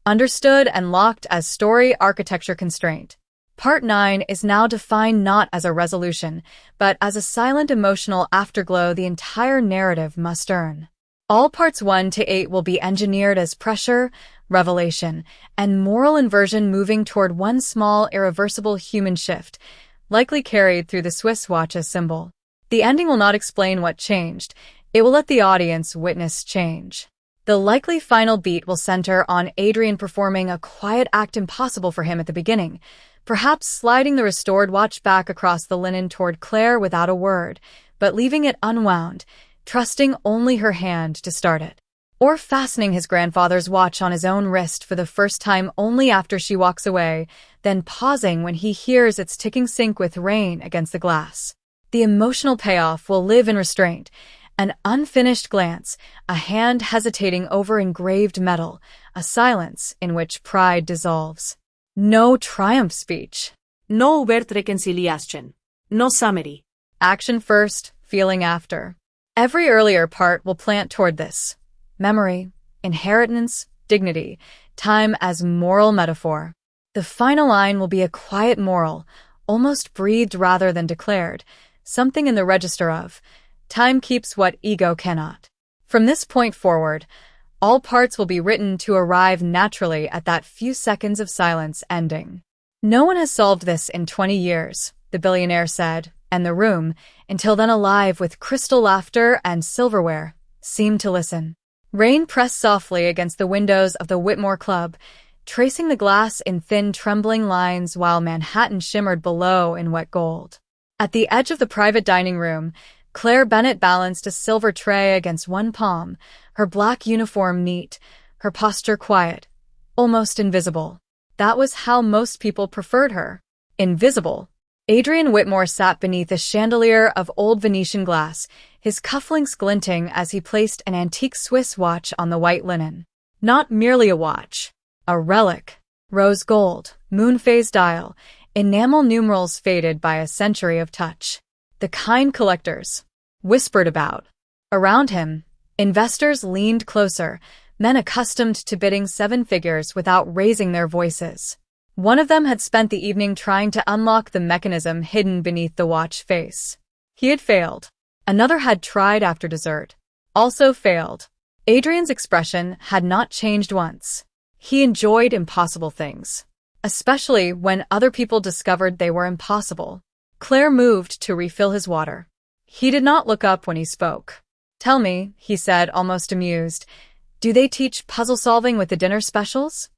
understood and locked as story architecture constraint. Part 9 is now defined not as a resolution, but as a silent emotional afterglow the entire narrative must earn. All parts 1 to 8 will be engineered as pressure, revelation, and moral inversion moving toward one small, irreversible human shift, likely carried through the Swiss watch's symbol. The ending will not explain what changed, it will let the audience witness change. The likely final beat will center on Adrian performing a quiet act impossible for him at the beginning, perhaps sliding the restored watch back across the linen toward Claire without a word, but leaving it unwound, trusting only her hand to start it. Or fastening his grandfather's watch on his own wrist for the first time only after she walks away, then pausing when he hears its ticking sync with rain against the glass. The emotional payoff will live in restraint, an unfinished glance, a hand hesitating over engraved metal, a silence in which pride dissolves. No triumph speech. No overt reconciliation. No summary. Action first, feeling after. Every earlier part will plant toward this. Memory, inheritance, dignity, time as moral metaphor. The final line will be a quiet moral, almost breathed rather than declared, something in the register of, time keeps what ego cannot. From this point forward, all parts will be written to arrive naturally at that few seconds of silence ending. No one has solved this in 20 years, the billionaire said, and the room, until then alive with crystal laughter and silverware, seemed to listen. Rain pressed softly against the windows of the Whitmore Club, tracing the glass in thin, trembling lines while Manhattan shimmered below in wet gold. At the edge of the private dining room, Claire Bennett balanced a silver tray against one palm, her black uniform neat, her posture quiet, almost invisible. That was how most people preferred her. Invisible. Adrian Whitmore sat beneath a chandelier of old Venetian glass, his cufflinks glinting as he placed an antique Swiss watch on the white linen. Not merely a watch. A relic. Rose gold, moon-phase dial, enamel numerals faded by a century of touch. The kind collectors whispered about. Around him, investors leaned closer, men accustomed to bidding 7 figures without raising their voices. One of them had spent the evening trying to unlock the mechanism hidden beneath the watch face. He had failed. Another had tried after dessert. Also failed. Adrian's expression had not changed once. He enjoyed impossible things, especially when other people discovered they were impossible. Claire moved to refill his water. He did not look up when he spoke. "Tell me," he said, almost amused, "do they teach puzzle solving with the dinner specials?"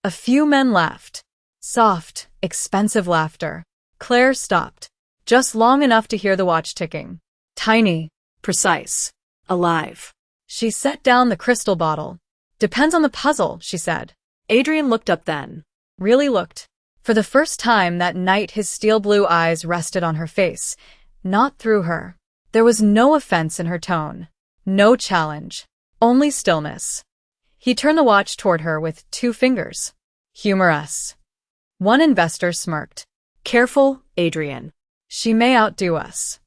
A few men laughed. Soft, expensive laughter. Claire stopped, just long enough to hear the watch ticking. Tiny, Precise. Alive. She set down the crystal bottle. "Depends on the puzzle," she said. Adrian looked up then. Really looked. For the first time that night his steel blue eyes rested on her face, not through her. There was no offense in her tone. No challenge. Only stillness. He turned the watch toward her with 2 fingers. Humorous. One investor smirked. Careful, Adrian. She may outdo us.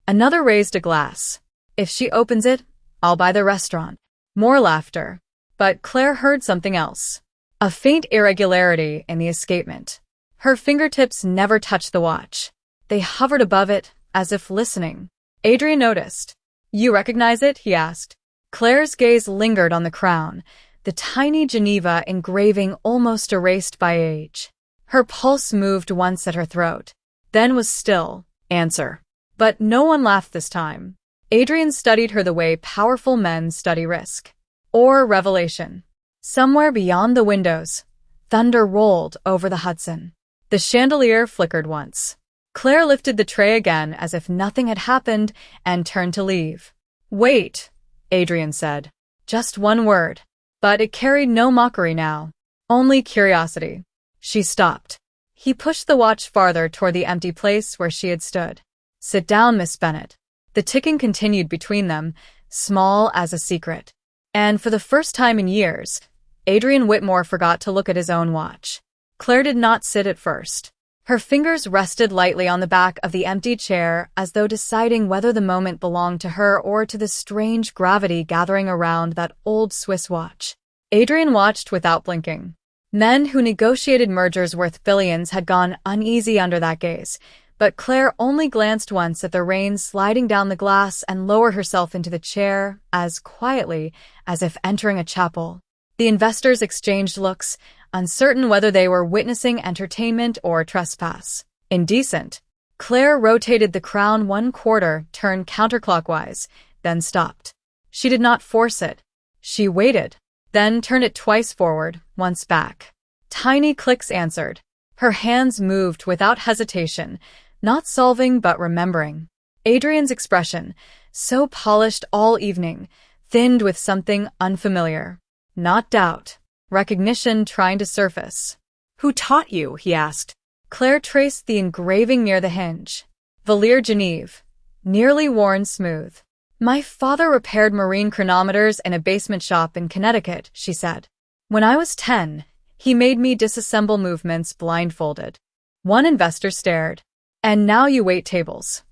Another raised a glass. If she opens it, I'll buy the restaurant. More laughter. But Claire heard something else. A faint irregularity in the escapement. Her fingertips never touched the watch. They hovered above it, as if listening. Adrian noticed. "You recognize it?" he asked. Claire's gaze lingered on the crown, the tiny Geneva engraving almost erased by age. Her pulse moved once at her throat, then was still. Answer. But no one laughed this time. Adrian studied her the way powerful men study risk. Or revelation. Somewhere beyond the windows, thunder rolled over the Hudson. The chandelier flickered once. Claire lifted the tray again as if nothing had happened and turned to leave. "Wait," Adrian said. Just one word. But it carried no mockery now. Only curiosity. She stopped. He pushed the watch farther toward the empty place where she had stood. "Sit down, Miss Bennett." The ticking continued between them, small as a secret. And for the first time in years, Adrian Whitmore forgot to look at his own watch. Claire did not sit at first. Her fingers rested lightly on the back of the empty chair as though deciding whether the moment belonged to her or to the strange gravity gathering around that old Swiss watch. Adrian watched without blinking. Men who negotiated mergers worth billions had gone uneasy under that gaze, but Claire only glanced once at the rain sliding down the glass and lowered herself into the chair as quietly as if entering a chapel. The investors exchanged looks, uncertain whether they were witnessing entertainment or trespass. Indecent. Claire rotated the crown 1/4 turn counterclockwise, then stopped. She did not force it. She waited, then turned it twice forward, once back. Tiny clicks answered. Her hands moved without hesitation, not solving but remembering. Adrian's expression, so polished all evening, thinned with something unfamiliar. Not doubt. Recognition trying to surface. Who taught you? He asked. Claire traced the engraving near the hinge. Valère Genève. Nearly worn smooth. My father repaired marine chronometers in a basement shop in Connecticut, she said. When I was 10, he made me disassemble movements blindfolded. One investor stared. And now you wait tables.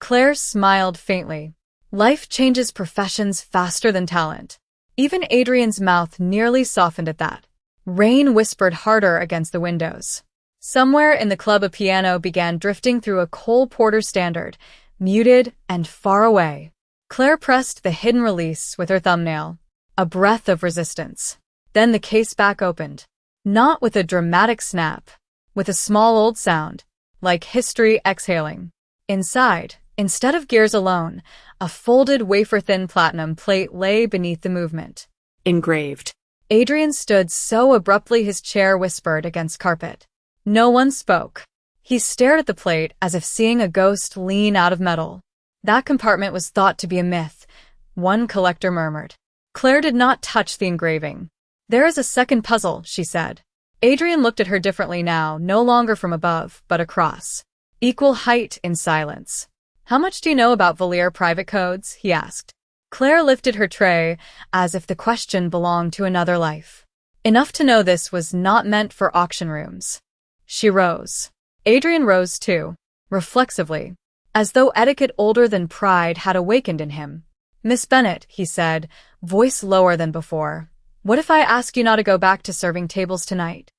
Claire smiled faintly. Life changes professions faster than talent. Even Adrian's mouth nearly softened at that. Rain whispered harder against the windows. Somewhere in the club a piano began drifting through a Cole Porter standard, muted and far away. Claire pressed the hidden release with her thumbnail. A breath of resistance. Then the case back opened. Not with a dramatic snap, with a small old sound, like history exhaling. Inside, instead of gears alone, a folded wafer-thin platinum plate lay beneath the movement. Engraved. Adrian stood so abruptly his chair whispered against carpet. No one spoke. He stared at the plate as if seeing a ghost lean out of metal. That compartment was thought to be a myth, one collector murmured. Claire did not touch the engraving. There is a second puzzle, she said. Adrian looked at her differently now, no longer from above, but across. Equal height in silence. How much do you know about Valère private codes? He asked. Claire lifted her tray, as if the question belonged to another life. Enough to know this was not meant for auction rooms. She rose. Adrian rose too, reflexively, as though etiquette older than pride had awakened in him. Miss Bennet, he said, voice lower than before. What if I ask you not to go back to serving tables tonight?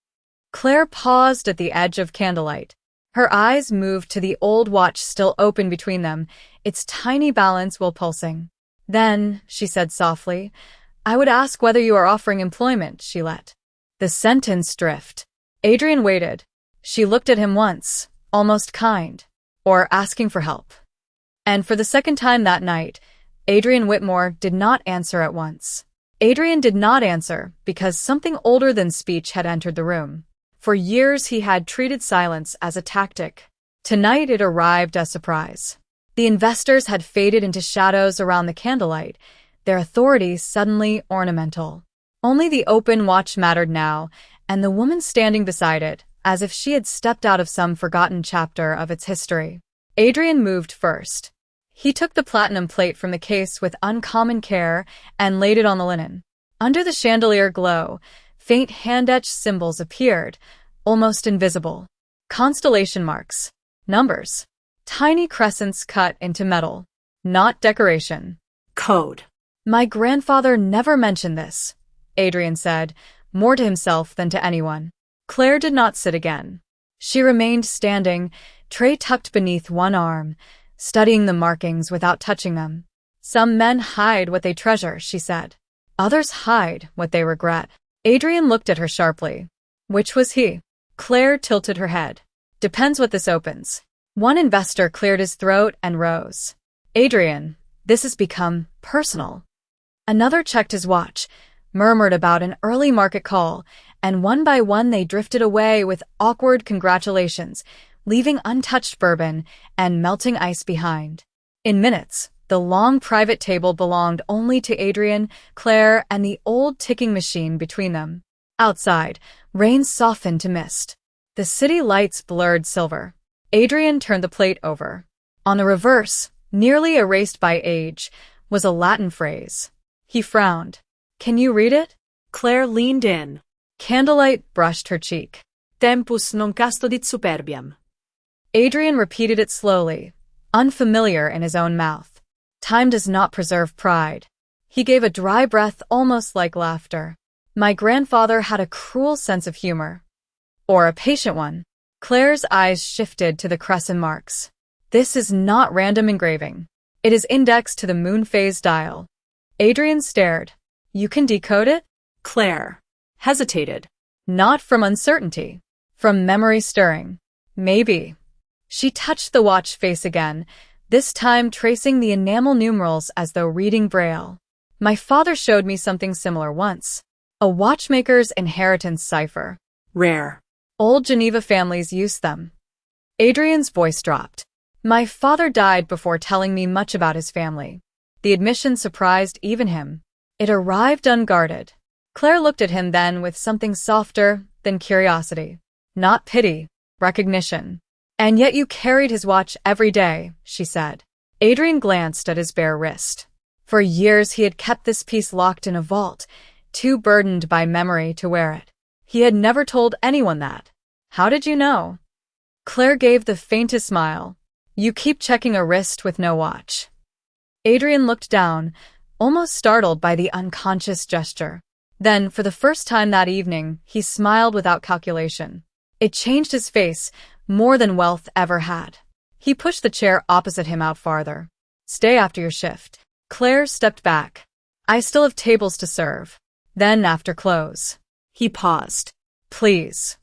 Claire paused at the edge of candlelight. Her eyes moved to the old watch still open between them, its tiny balance while pulsing. Then, she said softly, I would ask whether you are offering employment, she let the sentence drift. Adrian waited. She looked at him once, almost kind, or asking for help. And for the second time that night, Adrian Whitmore did not answer at once. Adrian did not answer because something older than speech had entered the room. For years he had treated silence as a tactic. Tonight it arrived as surprise. The investors had faded into shadows around the candlelight, their authority suddenly ornamental. Only the open watch mattered now, and the woman standing beside it, as if she had stepped out of some forgotten chapter of its history. Adrian moved first. He took the platinum plate from the case with uncommon care and laid it on the linen. Under the chandelier glow, faint hand-etched symbols appeared, almost invisible. Constellation marks. Numbers. Tiny crescents cut into metal. Not decoration. Code. My grandfather never mentioned this, Adrian said, more to himself than to anyone. Claire did not sit again. She remained standing, tray tucked beneath one arm, studying the markings without touching them. Some men hide what they treasure, she said. Others hide what they regret. Adrian looked at her sharply. Which was he? Claire tilted her head. Depends what this opens. One investor cleared his throat and rose. Adrian, this has become personal. Another checked his watch, murmured about an early market call, and one by one they drifted away with awkward congratulations, leaving untouched bourbon and melting ice behind. In minutes, the long private table belonged only to Adrian, Claire, and the old ticking machine between them. Outside, rain softened to mist. The city lights blurred silver. Adrian turned the plate over. On the reverse, nearly erased by age, was a Latin phrase. He frowned. Can you read it? Claire leaned in. Candlelight brushed her cheek. Tempus non custodit superbiam. Adrian repeated it slowly, unfamiliar in his own mouth. Time does not preserve pride. He gave a dry breath almost like laughter. My grandfather had a cruel sense of humor. Or a patient one. Claire's eyes shifted to the crescent marks. This is not random engraving. It is indexed to the moon phase dial. Adrian stared. You can decode it? Claire hesitated. Not from uncertainty. From memory stirring. Maybe. She touched the watch face again, this time tracing the enamel numerals as though reading Braille. My father showed me something similar once. A watchmaker's inheritance cipher. Rare. Old Geneva families used them. Adrian's voice dropped. My father died before telling me much about his family. The admission surprised even him. It arrived unguarded. Claire looked at him then with something softer than curiosity. Not pity, recognition. And yet you carried his watch every day, she said. Adrian glanced at his bare wrist. For years he had kept this piece locked in a vault, too burdened by memory to wear it. He had never told anyone that. How did you know? Claire gave the faintest smile. You keep checking a wrist with no watch. Adrian looked down, almost startled by the unconscious gesture. Then, for the first time that evening, he smiled without calculation. It changed his face, more than wealth ever had. He pushed the chair opposite him out farther. Stay after your shift. Claire stepped back. I still have tables to serve. Then after close. He paused. Please.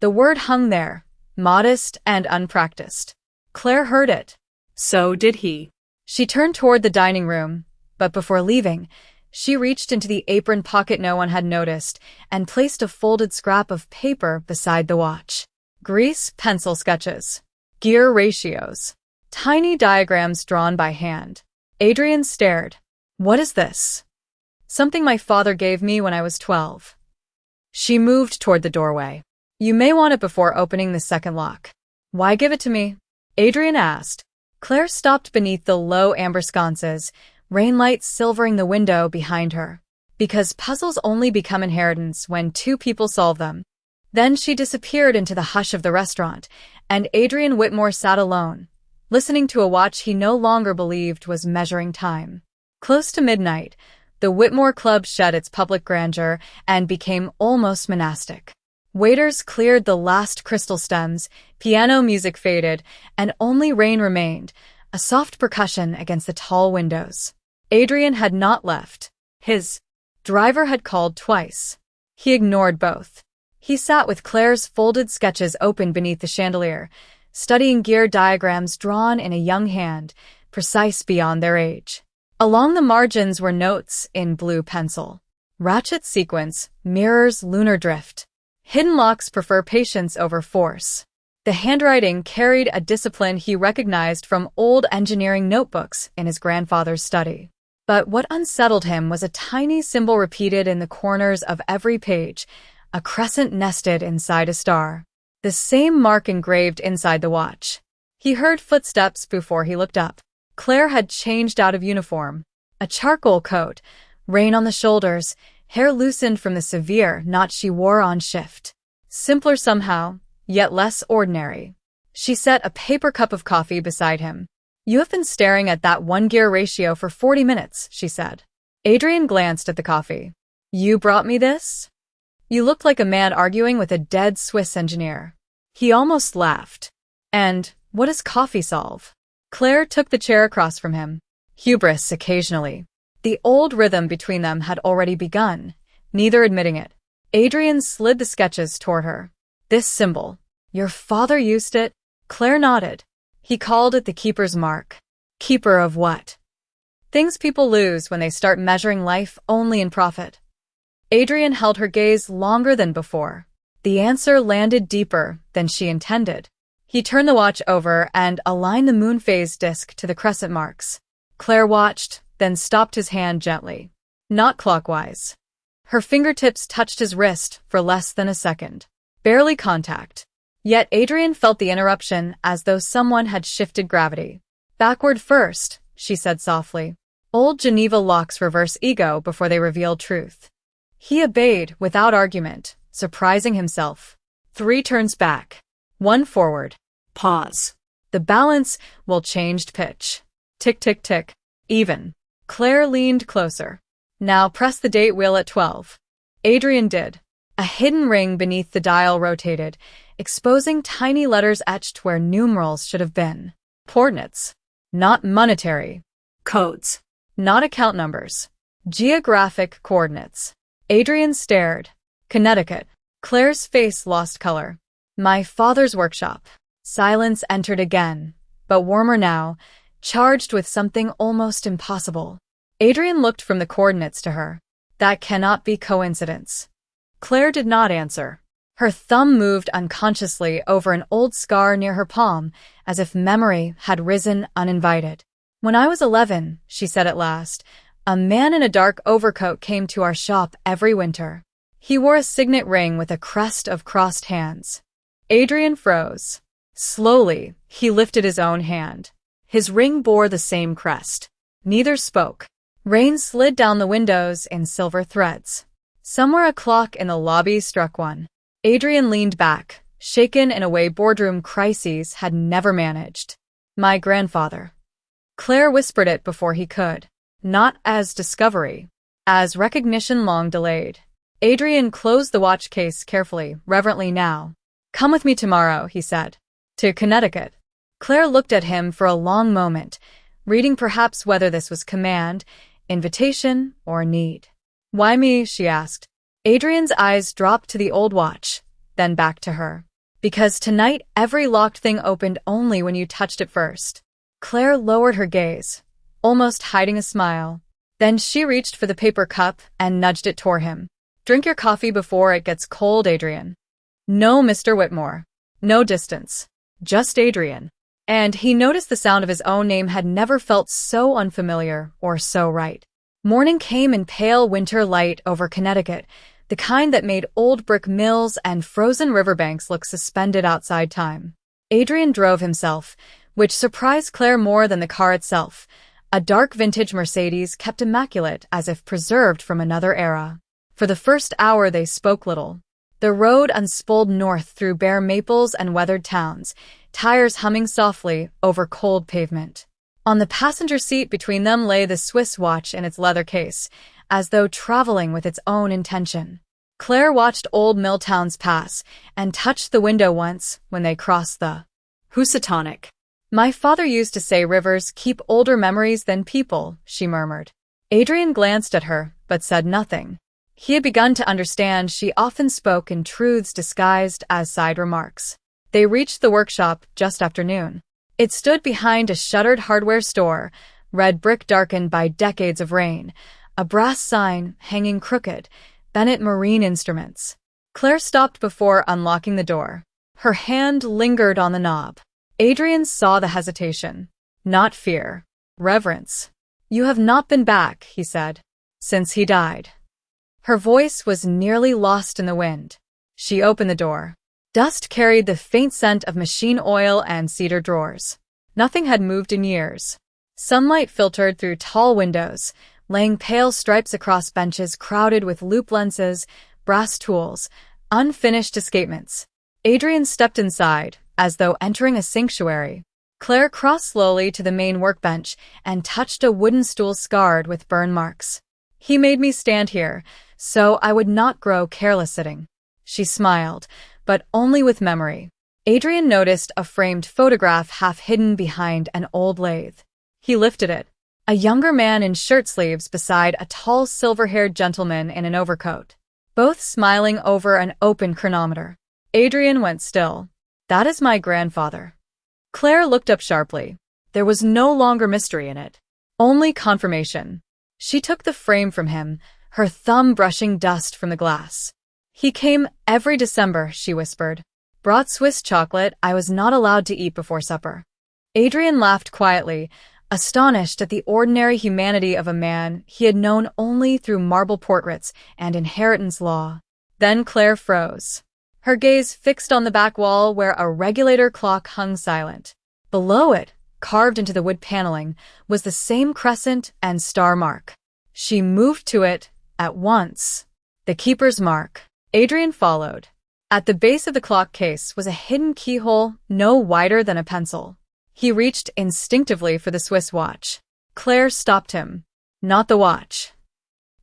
The word hung there, modest and unpracticed. Claire heard it. So did he. She turned toward the dining room, but before leaving, she reached into the apron pocket no one had noticed and placed a folded scrap of paper beside the watch. Grease pencil sketches. Gear ratios. Tiny diagrams drawn by hand. Adrian stared. What is this? Something my father gave me when I was 12. She moved toward the doorway. You may want it before opening the second lock. Why give it to me? Adrian asked. Claire stopped beneath the low amber sconces, rain lights silvering the window behind her. Because puzzles only become inheritance when two people solve them. Then she disappeared into the hush of the restaurant, and Adrian Whitmore sat alone, listening to a watch he no longer believed was measuring time. Close to midnight, the Whitmore Club shed its public grandeur and became almost monastic. Waiters cleared the last crystal stems, piano music faded, and only rain remained, a soft percussion against the tall windows. Adrian had not left. His driver had called twice. He ignored both. He sat with Claire's folded sketches open beneath the chandelier, studying gear diagrams drawn in a young hand, precise beyond their age. Along the margins were notes in blue pencil. Ratchet sequence, mirrors lunar drift. Hidden locks prefer patience over force. The handwriting carried a discipline he recognized from old engineering notebooks in his grandfather's study. But what unsettled him was a tiny symbol repeated in the corners of every page, a crescent nested inside a star. The same mark engraved inside the watch. He heard footsteps before he looked up. Claire had changed out of uniform. A charcoal coat, rain on the shoulders, hair loosened from the severe knot she wore on shift. Simpler somehow, yet less ordinary. She set a paper cup of coffee beside him. You have been staring at that one-gear ratio for 40 minutes, she said. Adrian glanced at the coffee. You brought me this? You looked like a man arguing with a dead Swiss engineer. He almost laughed. And what does coffee solve? Claire took the chair across from him. Hubris occasionally. The old rhythm between them had already begun, neither admitting it. Adrian slid the sketches toward her. This symbol. Your father used it? Claire nodded. He called it the keeper's mark. Keeper of what? Things people lose when they start measuring life only in profit. Adrian held her gaze longer than before. The answer landed deeper than she intended. He turned the watch over and aligned the moon phase disc to the crescent marks. Claire watched, then stopped his hand gently. Not clockwise. Her fingertips touched his wrist for less than a second. Barely contact. Yet Adrian felt the interruption as though someone had shifted gravity. Backward first, she said softly. Old Geneva locks reverse ego before they reveal truth. He obeyed without argument, surprising himself. 3 turns back. 1 forward. Pause. The balance will changed pitch. Tick, tick, tick. Even. Claire leaned closer. Now press the date wheel at 12. Adrian did. A hidden ring beneath the dial rotated, exposing tiny letters etched where numerals should have been. Coordinates. Not monetary. Codes. Not account numbers. Geographic coordinates. Adrian stared. Connecticut. Claire's face lost color. My father's workshop. Silence entered again, but warmer now, charged with something almost impossible. Adrian looked from the coordinates to her. That cannot be coincidence. Claire did not answer. Her thumb moved unconsciously over an old scar near her palm, as if memory had risen uninvited. When I was 11, she said at last, a man in a dark overcoat came to our shop every winter. He wore a signet ring with a crest of crossed hands. Adrian froze. Slowly, he lifted his own hand. His ring bore the same crest. Neither spoke. Rain slid down the windows in silver threads. Somewhere a clock in the lobby struck one. Adrian leaned back, shaken in a way boardroom crises had never managed. My grandfather. Claire whispered it before he could. Not as discovery, as recognition long delayed. Adrian closed the watch case carefully, reverently now. Come with me tomorrow, he said. To Connecticut. Claire looked at him for a long moment, reading perhaps whether this was command, invitation, or need. Why me? She asked. Adrian's eyes dropped to the old watch, then back to her. Because tonight every locked thing opened only when you touched it first. Claire lowered her gaze, almost hiding a smile. Then she reached for the paper cup and nudged it toward him. Drink your coffee before it gets cold, Adrian. No, Mr. Whitmore. No distance. Just Adrian. And he noticed the sound of his own name had never felt so unfamiliar or so right. Morning came in pale winter light over Connecticut, the kind that made old brick mills and frozen riverbanks look suspended outside time. Adrian drove himself, which surprised Claire more than the car itself. A dark vintage Mercedes kept immaculate as if preserved from another era. For the first hour they spoke little. The road unspoled north through bare maples and weathered towns, tires humming softly over cold pavement. On the passenger seat between them lay the Swiss watch in its leather case, as though traveling with its own intention. Claire watched old mill towns pass and touched the window once when they crossed the Housatonic. My father used to say rivers keep older memories than people, she murmured. Adrian glanced at her, but said nothing. He had begun to understand she often spoke in truths disguised as side remarks. They reached the workshop just after noon. It stood behind a shuttered hardware store, red brick darkened by decades of rain, a brass sign hanging crooked, Bennett Marine Instruments. Claire stopped before unlocking the door. Her hand lingered on the knob. Adrian saw the hesitation. Not fear. Reverence. You have not been back, he said, since he died. Her voice was nearly lost in the wind. She opened the door. Dust carried the faint scent of machine oil and cedar drawers. Nothing had moved in years. Sunlight filtered through tall windows, laying pale stripes across benches crowded with loop lenses, brass tools, unfinished escapements. Adrian stepped inside, as though entering a sanctuary. Claire crossed slowly to the main workbench and touched a wooden stool scarred with burn marks. He made me stand here, so I would not grow careless sitting. She smiled, but only with memory. Adrian noticed a framed photograph half hidden behind an old lathe. He lifted it. A younger man in shirt sleeves beside a tall silver-haired gentleman in an overcoat, both smiling over an open chronometer. Adrian went still. That is my grandfather. Claire looked up sharply. There was no longer mystery in it. Only confirmation. She took the frame from him, her thumb brushing dust from the glass. He came every December, she whispered. Brought Swiss chocolate I was not allowed to eat before supper. Adrian laughed quietly, astonished at the ordinary humanity of a man he had known only through marble portraits and inheritance law. Then Claire froze. Her gaze fixed on the back wall where a regulator clock hung silent. Below it, carved into the wood paneling, was the same crescent and star mark. She moved to it at once. The keeper's mark. Adrian followed. At the base of the clock case was a hidden keyhole no wider than a pencil. He reached instinctively for the Swiss watch. Claire stopped him. Not the watch.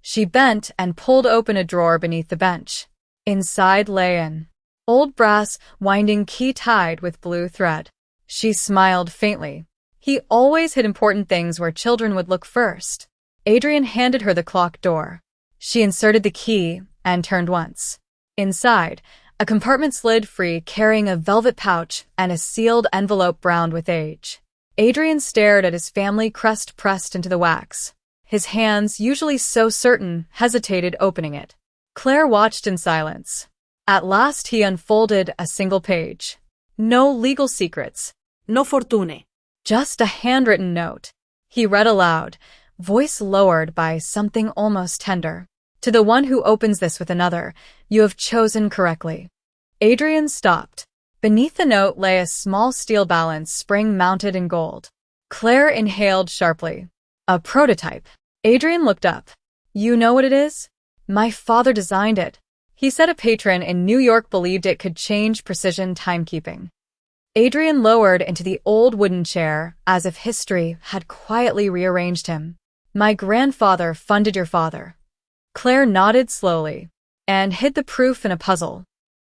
She bent and pulled open a drawer beneath the bench. Inside lay an old brass winding key tied with blue thread. She smiled faintly. He always hid important things where children would look first. Adrian handed her the clock door. She inserted the key and turned once. Inside, a compartment slid free, carrying a velvet pouch and a sealed envelope browned with age. Adrian stared at his family crest pressed into the wax. His hands, usually so certain, hesitated opening it. Claire watched in silence. At last he unfolded a single page. No legal secrets. No fortune. Just a handwritten note. He read aloud, voice lowered by something almost tender. To the one who opens this with another, you have chosen correctly. Adrian stopped. Beneath the note lay a small steel balance spring-mounted in gold. Claire inhaled sharply. A prototype. Adrian looked up. You know what it is? My father designed it. He said a patron in New York believed it could change precision timekeeping. Adrian lowered into the old wooden chair as if history had quietly rearranged him. My grandfather funded your father. Claire nodded slowly and hid the proof in a puzzle.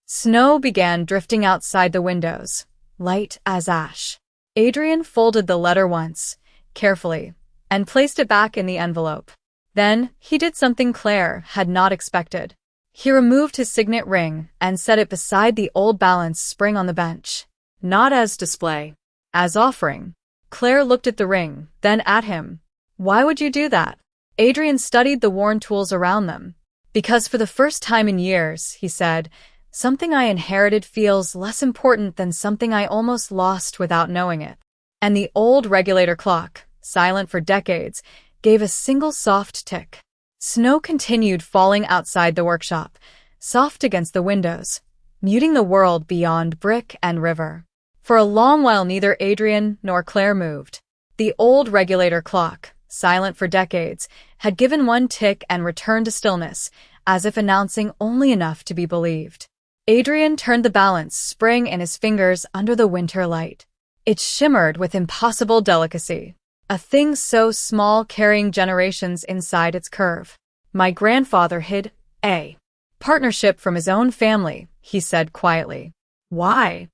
Snow began drifting outside the windows, light as ash. Adrian folded the letter once, carefully, and placed it back in the envelope. Then he did something Claire had not expected. He removed his signet ring and set it beside the old balance spring on the bench. Not as display, as offering. Claire looked at the ring, then at him. Why would you do that? Adrian studied the worn tools around them. Because for the first time in years, he said, something I inherited feels less important than something I almost lost without knowing it. And the old regulator clock, silent for decades, gave a single soft tick. Snow continued falling outside the workshop, soft against the windows, muting the world beyond brick and river. For a long while neither Adrian nor Claire moved. The old regulator clock, silent for decades, had given one tick and returned to stillness, as if announcing only enough to be believed. Adrian turned the balance spring in his fingers under the winter light. It shimmered with impossible delicacy, a thing so small carrying generations inside its curve. My grandfather hid a partnership from his own family, he said quietly. Why?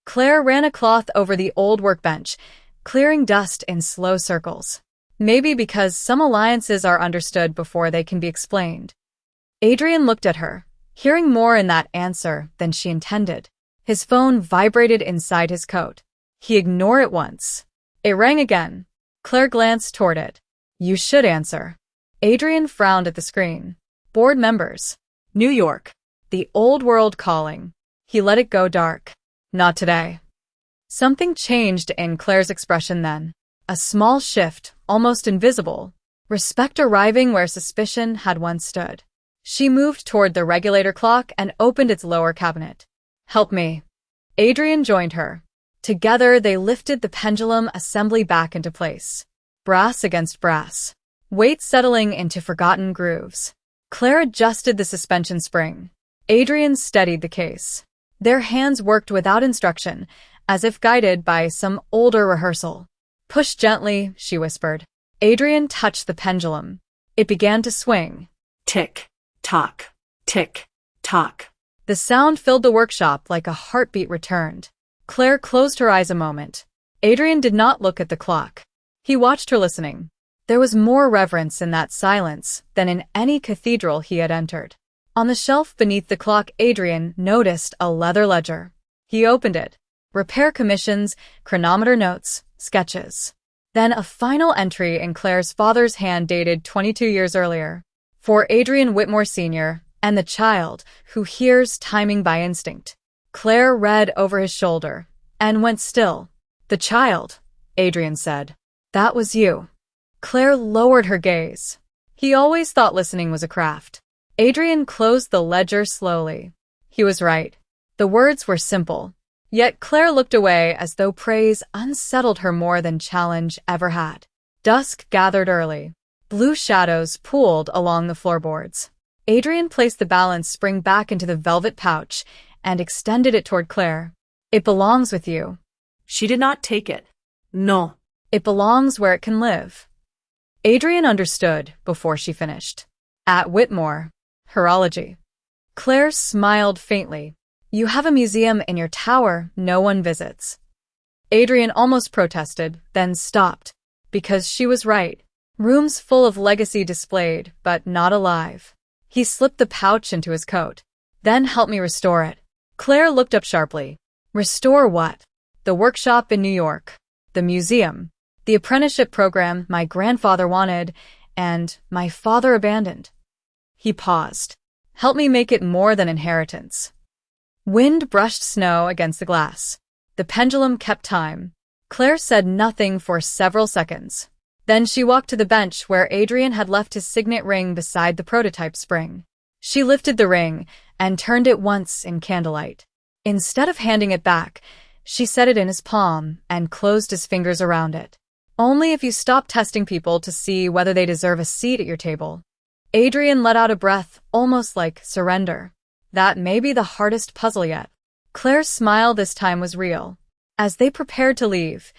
Claire ran a cloth over the old workbench, clearing dust in slow circles. Maybe because some alliances are understood before they can be explained. Adrian looked at her, hearing more in that answer than she intended. His phone vibrated inside his coat. He ignored it once. It rang again. Claire glanced toward it. You should answer. Adrian frowned at the screen. Board members. New York. The old world calling. He let it go dark. Not today. Something changed in Claire's expression then. A small shift, almost invisible. Respect arriving where suspicion had once stood. She moved toward the regulator clock and opened its lower cabinet. Help me. Adrian joined her. Together they lifted the pendulum assembly back into place. Brass against brass. Weight settling into forgotten grooves. Claire adjusted the suspension spring. Adrian steadied the case. Their hands worked without instruction, as if guided by some older rehearsal. Push gently, she whispered. Adrian touched the pendulum. It began to swing. Tick, tock, tick, tock. The sound filled the workshop like a heartbeat returned. Claire closed her eyes a moment. Adrian did not look at the clock. He watched her listening. There was more reverence in that silence than in any cathedral he had entered. On the shelf beneath the clock, Adrian noticed a leather ledger. He opened it. Repair commissions, chronometer notes, sketches. Then a final entry in Claire's father's hand dated 22 years earlier. For Adrian Whitmore Sr. and the child who hears timing by instinct. Claire read over his shoulder and went still. The child, Adrian said. That was you. Claire lowered her gaze. He always thought listening was a craft. Adrian closed the ledger slowly. He was right. The words were simple. Yet Claire looked away as though praise unsettled her more than challenge ever had. Dusk gathered early. Blue shadows pooled along the floorboards. Adrian placed the balance spring back into the velvet pouch and extended it toward Claire. It belongs with you. She did not take it. No. It belongs where it can live. Adrian understood before she finished. At Whitmore. Horology. Claire smiled faintly. You have a museum in your tower no one visits. Adrian almost protested, then stopped. Because she was right. Rooms full of legacy displayed, but not alive. He slipped the pouch into his coat. Then help me restore it. Claire looked up sharply. Restore what? The workshop in New York. The museum. The apprenticeship program my grandfather wanted, and my father abandoned. He paused. Help me make it more than inheritance. Wind brushed snow against the glass. The pendulum kept time. Claire said nothing for several seconds. Then she walked to the bench where Adrian had left his signet ring beside the prototype spring. She lifted the ring and turned it once in candlelight. Instead of handing it back, she set it in his palm and closed his fingers around it. Only if you stop testing people to see whether they deserve a seat at your table. Adrian let out a breath, almost like surrender. That may be the hardest puzzle yet. Claire's smile this time was real. As they prepared to leave,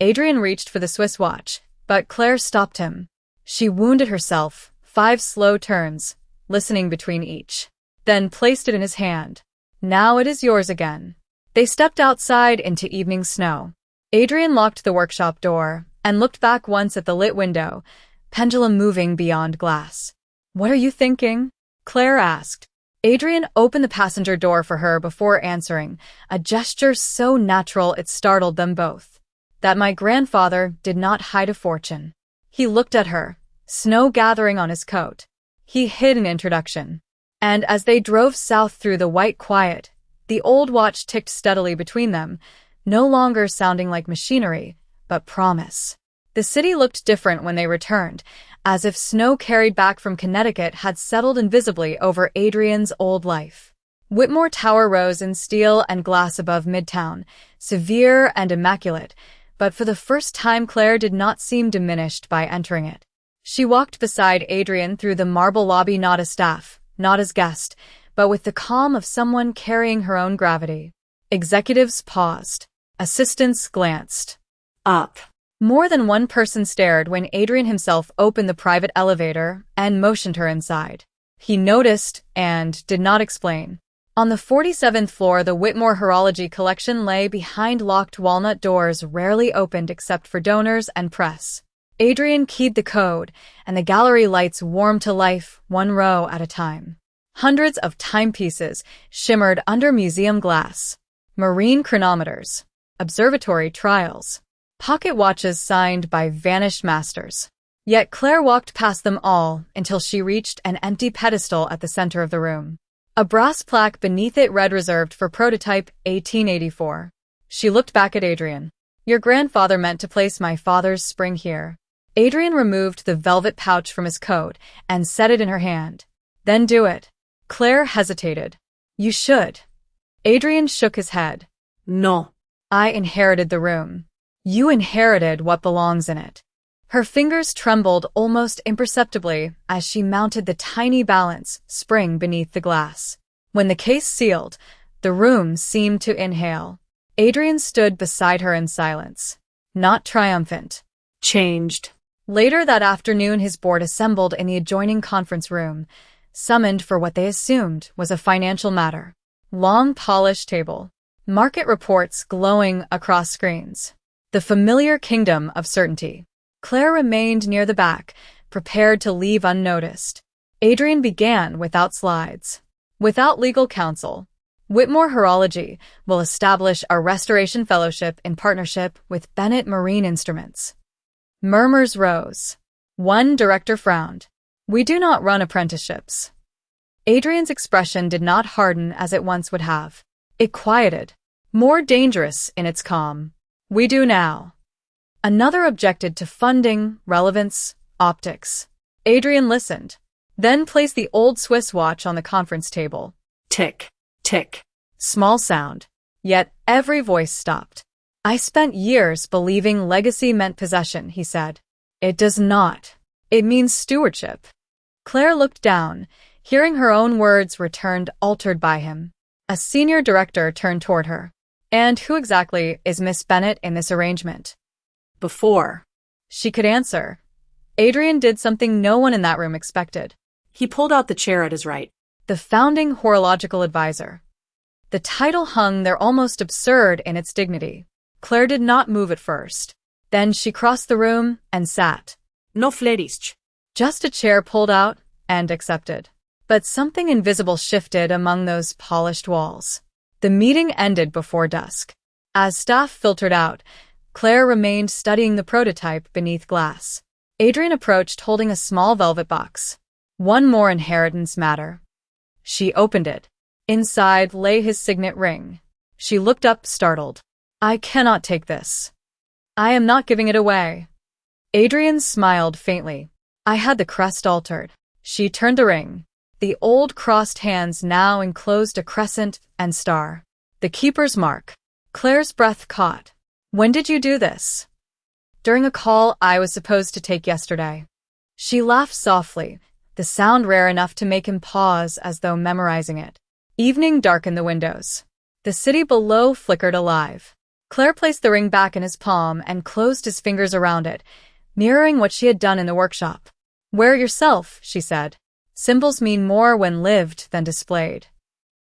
Adrian reached for the Swiss watch, but Claire stopped him. She wounded herself, 5 slow turns, listening between each. Then placed it in his hand. Now it is yours again. They stepped outside into evening snow. Adrian locked the workshop door and looked back once at the lit window, pendulum moving beyond glass. What are you thinking? Claire asked. Adrian opened the passenger door for her before answering, a gesture so natural it startled them both. That my grandfather did not hide a fortune. He looked at her, snow gathering on his coat. He hid an introduction. And as they drove south through the white quiet, the old watch ticked steadily between them, no longer sounding like machinery, but promise. The city looked different when they returned, as if snow carried back from Connecticut had settled invisibly over Adrian's old life. Whitmore Tower rose in steel and glass above Midtown, severe and immaculate, but for the first time Claire did not seem diminished by entering it. She walked beside Adrian through the marble lobby, not as staff, not as guest, but with the calm of someone carrying her own gravity. Executives paused. Assistants glanced. Up. More than one person stared when Adrian himself opened the private elevator and motioned her inside. He noticed and did not explain. On the 47th floor, the Whitmore Horology collection lay behind locked walnut doors rarely opened except for donors and press. Adrian keyed the code, and the gallery lights warmed to life, one row at a time. Hundreds of timepieces shimmered under museum glass. Marine chronometers. Observatory trials. Pocket watches signed by vanished masters. Yet Claire walked past them all until she reached an empty pedestal at the center of the room. A brass plaque beneath it read reserved for prototype 1884. She looked back at Adrian. Your grandfather meant to place my father's spring here. Adrian removed the velvet pouch from his coat and set it in her hand. Then do it. Claire hesitated. You should. Adrian shook his head. No. I inherited the room. You inherited what belongs in it. Her fingers trembled almost imperceptibly as she mounted the tiny balance spring beneath the glass. When the case sealed, the room seemed to inhale. Adrian stood beside her in silence. Not triumphant. Changed. Later that afternoon, his board assembled in the adjoining conference room, summoned for what they assumed was a financial matter. Long polished table. Market reports glowing across screens. The familiar kingdom of certainty. Claire remained near the back, prepared to leave unnoticed. Adrian began without slides. Without legal counsel, Whitmore Horology will establish a restoration fellowship in partnership with Bennett Marine Instruments. Murmurs rose. One director frowned. We do not run apprenticeships. Adrian's expression did not harden as it once would have. It quieted, more dangerous in its calm. We do now. Another objected to funding, relevance, optics. Adrian listened, then placed the old Swiss watch on the conference table. Tick, tick. Small sound. Yet every voice stopped. I spent years believing legacy meant possession, he said. It does not. It means stewardship. Claire looked down, hearing her own words returned altered by him. A senior director turned toward her. And who exactly is Miss Bennett in this arrangement? Before she could answer, Adrian did something no one in that room expected. He pulled out the chair at his right. The founding horological advisor. The title hung there almost absurd in its dignity. Claire did not move at first. Then she crossed the room and sat. No flerish. Just a chair pulled out and accepted. But something invisible shifted among those polished walls. The meeting ended before dusk. As staff filtered out, Claire remained studying the prototype beneath glass. Adrian approached holding a small velvet box. One more inheritance matter. She opened it. Inside lay his signet ring. She looked up, startled. I cannot take this. I am not giving it away. Adrian smiled faintly. I had the crest altered. She turned the ring. The old crossed hands now enclosed a crescent and star. The keeper's mark. Claire's breath caught. When did you do this? During a call I was supposed to take yesterday. She laughed softly, the sound rare enough to make him pause as though memorizing it. Evening darkened the windows. The city below flickered alive. Claire placed the ring back in his palm and closed his fingers around it, mirroring what she had done in the workshop. Wear yourself, she said. Symbols mean more when lived than displayed.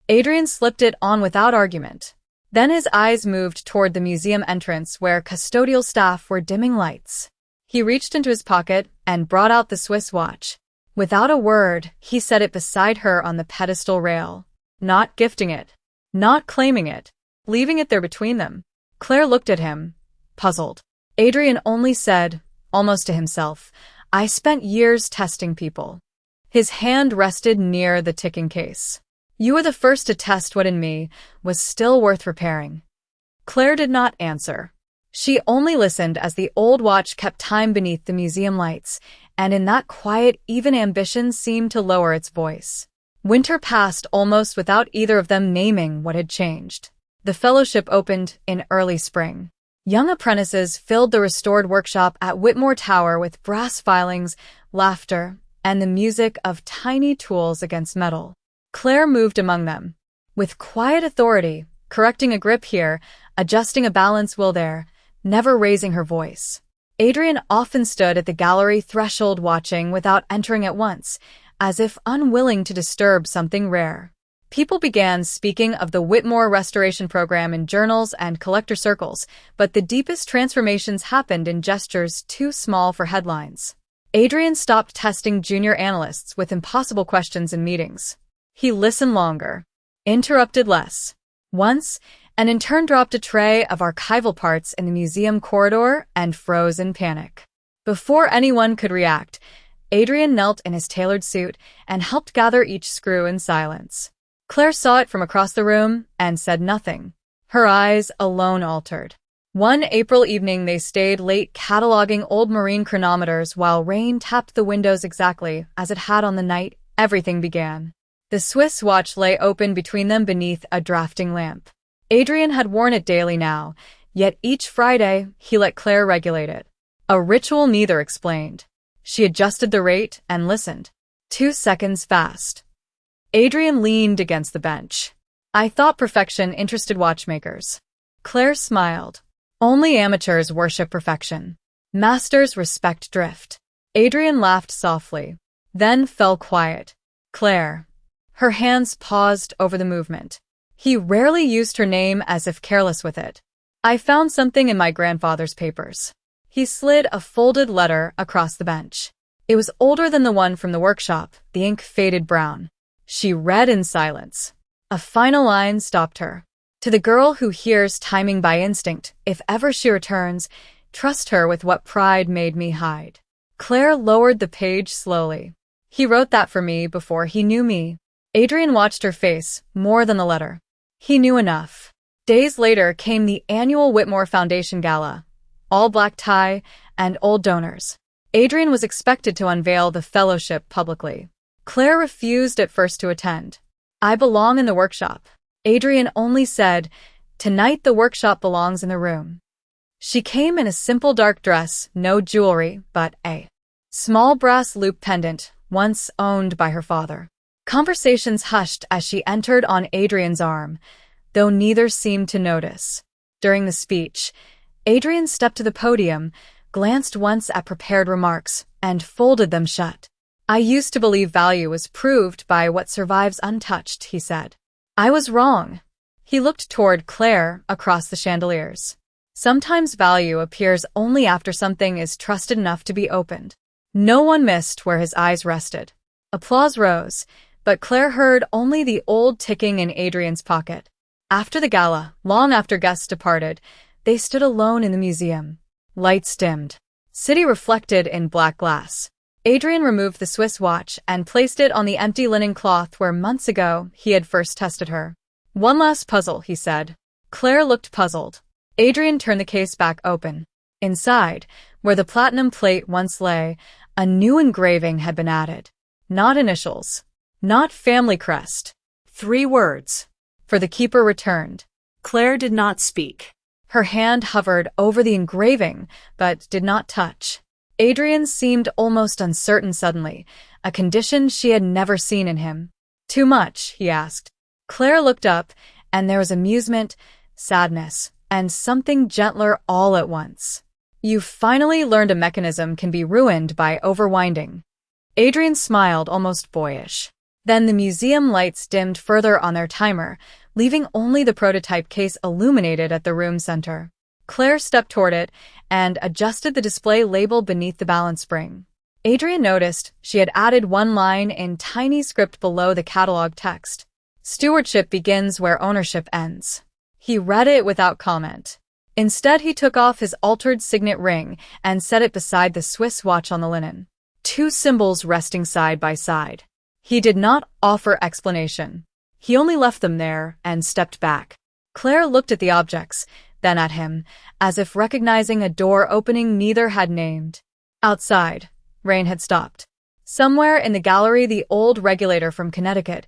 Adrian slipped it on without argument. Then his eyes moved toward the museum entrance where custodial staff were dimming lights. He reached into his pocket and brought out the Swiss watch. Without a word, he set it beside her on the pedestal rail. Not gifting it. Not claiming it. Leaving it there between them. Claire looked at him, puzzled. Adrian only said, almost to himself, I spent years testing people. His hand rested near the ticking case. You were the first to test what in me was still worth repairing. Claire did not answer. She only listened as the old watch kept time beneath the museum lights, and in that quiet, even ambition seemed to lower its voice. Winter passed almost without either of them naming what had changed. The fellowship opened in early spring. Young apprentices filled the restored workshop at Whitmore Tower with brass filings, laughter, and the music of tiny tools against metal. Claire moved among them. With quiet authority, correcting a grip here, adjusting a balance wheel there, never raising her voice. Adrian often stood at the gallery threshold watching without entering at once, as if unwilling to disturb something rare. People began speaking of the Whitmore Restoration Program in journals and collector circles, but the deepest transformations happened in gestures too small for headlines. Adrian stopped testing junior analysts with impossible questions in meetings. He listened longer, interrupted less. Once, an intern dropped a tray of archival parts in the museum corridor and froze in panic. Before anyone could react, Adrian knelt in his tailored suit and helped gather each screw in silence. Claire saw it from across the room and said nothing. Her eyes alone altered. One April evening they stayed late cataloging old marine chronometers while rain tapped the windows exactly as it had on the night everything began. The Swiss watch lay open between them beneath a drafting lamp. Adrian had worn it daily now, yet each Friday he let Claire regulate it. A ritual neither explained. She adjusted the rate and listened. 2 seconds fast. Adrian leaned against the bench. I thought perfection interested watchmakers. Claire smiled. Only amateurs worship perfection. Masters respect drift. Adrian laughed softly, then fell quiet. Claire. Her hands paused over the movement. He rarely used her name as if careless with it. I found something in my grandfather's papers. He slid a folded letter across the bench. It was older than the one from the workshop, the ink faded brown. She read in silence. A final line stopped her. To the girl who hears timing by instinct, if ever she returns, trust her with what pride made me hide. Claire lowered the page slowly. He wrote that for me before he knew me. Adrian watched her face, more than the letter. He knew enough. Days later came the annual Whitmore Foundation Gala. All black tie and old donors. Adrian was expected to unveil the fellowship publicly. Claire refused at first to attend. I belong in the workshop. Adrian only said, tonight the workshop belongs in the room. She came in a simple dark dress, no jewelry, but a small brass loop pendant, once owned by her father. Conversations hushed as she entered on Adrian's arm, though neither seemed to notice. During the speech, Adrian stepped to the podium, glanced once at prepared remarks, and folded them shut. I used to believe value was proved by what survives untouched, he said. I was wrong. He looked toward Claire across the chandeliers. Sometimes value appears only after something is trusted enough to be opened. No one missed where his eyes rested. Applause rose, but Claire heard only the old ticking in Adrian's pocket. After the gala, long after guests departed, they stood alone in the museum. Lights dimmed. City reflected in black glass. Adrian removed the Swiss watch and placed it on the empty linen cloth where months ago he had first tested her. One last puzzle, he said. Claire looked puzzled. Adrian turned the case back open. Inside, where the platinum plate once lay, a new engraving had been added. Not initials. Not family crest. 3 words. For the keeper returned. Claire did not speak. Her hand hovered over the engraving, but did not touch. Adrian seemed almost uncertain suddenly, a condition she had never seen in him. Too much, he asked. Claire looked up, and there was amusement, sadness, and something gentler all at once. You finally learned a mechanism can be ruined by overwinding. Adrian smiled, almost boyish. Then the museum lights dimmed further on their timer, leaving only the prototype case illuminated at the room center. Claire stepped toward it and adjusted the display label beneath the balance spring. Adrian noticed she had added one line in tiny script below the catalog text. Stewardship begins where ownership ends. He read it without comment. Instead, he took off his altered signet ring and set it beside the Swiss watch on the linen. 2 symbols resting side by side. He did not offer explanation. He only left them there and stepped back. Claire looked at the objects, then at him, as if recognizing a door opening neither had named. Outside, rain had stopped. Somewhere in the gallery, the old regulator from Connecticut,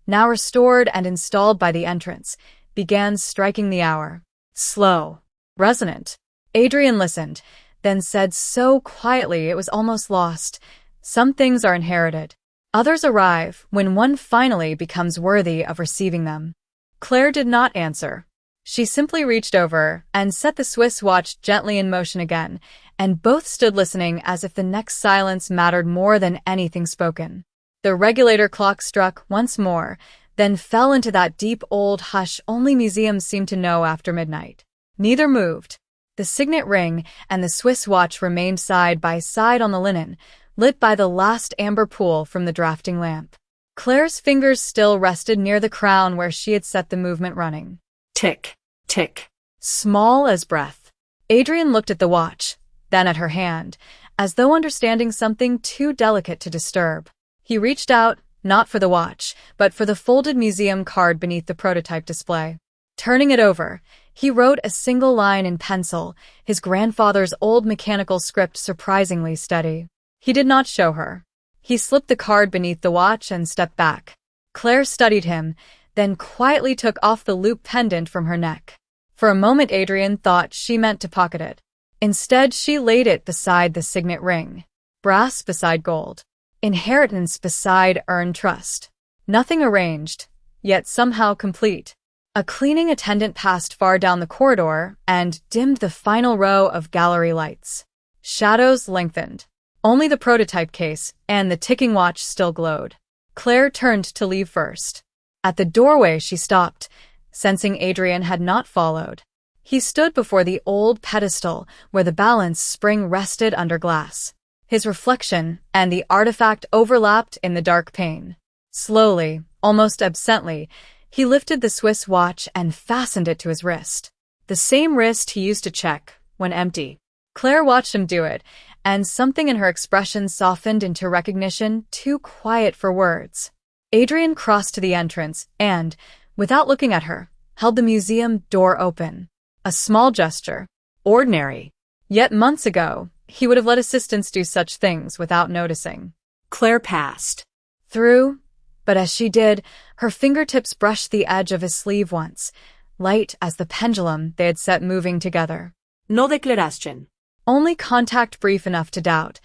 now restored and installed by the entrance, began striking the hour. Slow, resonant. Adrian listened, then said so quietly it was almost lost. Some things are inherited. Others arrive when one finally becomes worthy of receiving them. Claire did not answer. She simply reached over and set the Swiss watch gently in motion again, and both stood listening as if the next silence mattered more than anything spoken. The regulator clock struck once more, then fell into that deep old hush only museums seem to know after midnight. Neither moved. The signet ring and the Swiss watch remained side by side on the linen, lit by the last amber pool from the drafting lamp. Claire's fingers still rested near the crown where she had set the movement running. Tick, tick. Small as breath. Adrian looked at the watch, then at her hand, as though understanding something too delicate to disturb. He reached out, not for the watch, but for the folded museum card beneath the prototype display. Turning it over, he wrote a single line in pencil, his grandfather's old mechanical script surprisingly steady. He did not show her. He slipped the card beneath the watch and stepped back. Claire studied him, then quietly took off the loop pendant from her neck. For a moment Adrian thought she meant to pocket it. Instead, she laid it beside the signet ring. Brass beside gold. Inheritance beside earned trust. Nothing arranged, yet somehow complete. A cleaning attendant passed far down the corridor and dimmed the final row of gallery lights. Shadows lengthened. Only the prototype case and the ticking watch still glowed. Claire turned to leave first. At the doorway she stopped, sensing Adrian had not followed. He stood before the old pedestal where the balance spring rested under glass. His reflection and the artifact overlapped in the dark pane. Slowly, almost absently, he lifted the Swiss watch and fastened it to his wrist. The same wrist he used to check, when empty. Claire watched him do it, and something in her expression softened into recognition too quiet for words. Adrian crossed to the entrance and, without looking at her, held the museum door open. A small gesture. Ordinary. Yet months ago, he would have let assistants do such things without noticing. Claire passed through, but as she did, her fingertips brushed the edge of his sleeve once, light as the pendulum they had set moving together. No declaración. Only contact brief enough to doubt,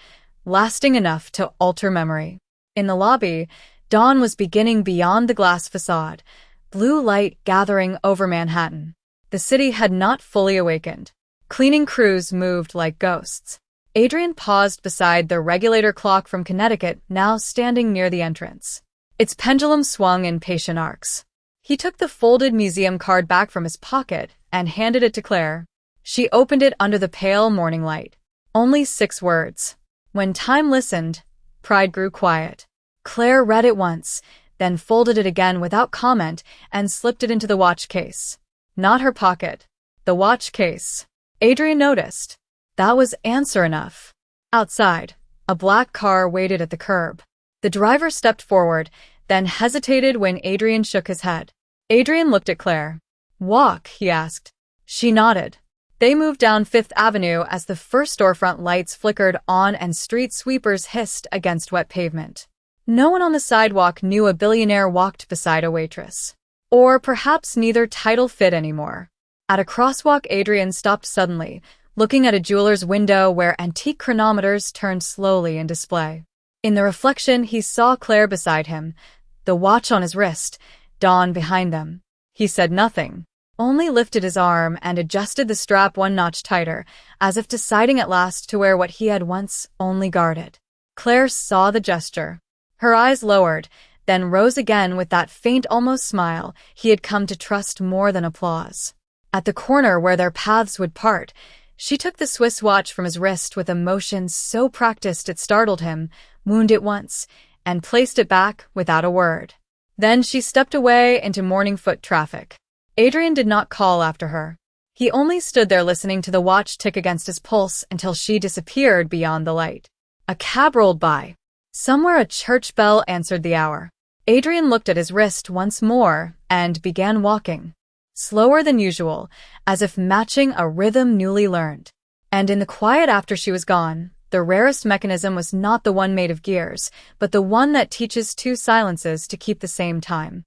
lasting enough to alter memory. In the lobby, dawn was beginning beyond the glass facade, blue light gathering over Manhattan. The city had not fully awakened. Cleaning crews moved like ghosts. Adrian paused beside the regulator clock from Connecticut, now standing near the entrance. Its pendulum swung in patient arcs. He took the folded museum card back from his pocket and handed it to Claire. She opened it under the pale morning light. Only 6 words. When time listened, pride grew quiet. Claire read it once, then folded it again without comment and slipped it into the watch case. Not her pocket. The watch case. Adrian noticed. That was answer enough. Outside, a black car waited at the curb. The driver stepped forward, then hesitated when Adrian shook his head. Adrian looked at Claire. Walk, he asked. She nodded. They moved down Fifth Avenue as the first storefront lights flickered on and street sweepers hissed against wet pavement. No one on the sidewalk knew a billionaire walked beside a waitress. Or perhaps neither title fit anymore. At a crosswalk, Adrian stopped suddenly, looking at a jeweler's window where antique chronometers turned slowly in display. In the reflection, he saw Claire beside him, the watch on his wrist, Dawn behind them. He said nothing, only lifted his arm and adjusted the strap one notch tighter, as if deciding at last to wear what he had once only guarded. Claire saw the gesture. Her eyes lowered, then rose again with that faint almost smile he had come to trust more than applause. At the corner where their paths would part, she took the Swiss watch from his wrist with a motion so practiced it startled him, wounded it once, and placed it back without a word. Then she stepped away into morning foot traffic. Adrian did not call after her. He only stood there listening to the watch tick against his pulse until she disappeared beyond the light. A cab rolled by. Somewhere a church bell answered the hour. Adrian looked at his wrist once more and began walking. Slower than usual, as if matching a rhythm newly learned. And in the quiet after she was gone, the rarest mechanism was not the one made of gears, but the one that teaches 2 silences to keep the same time.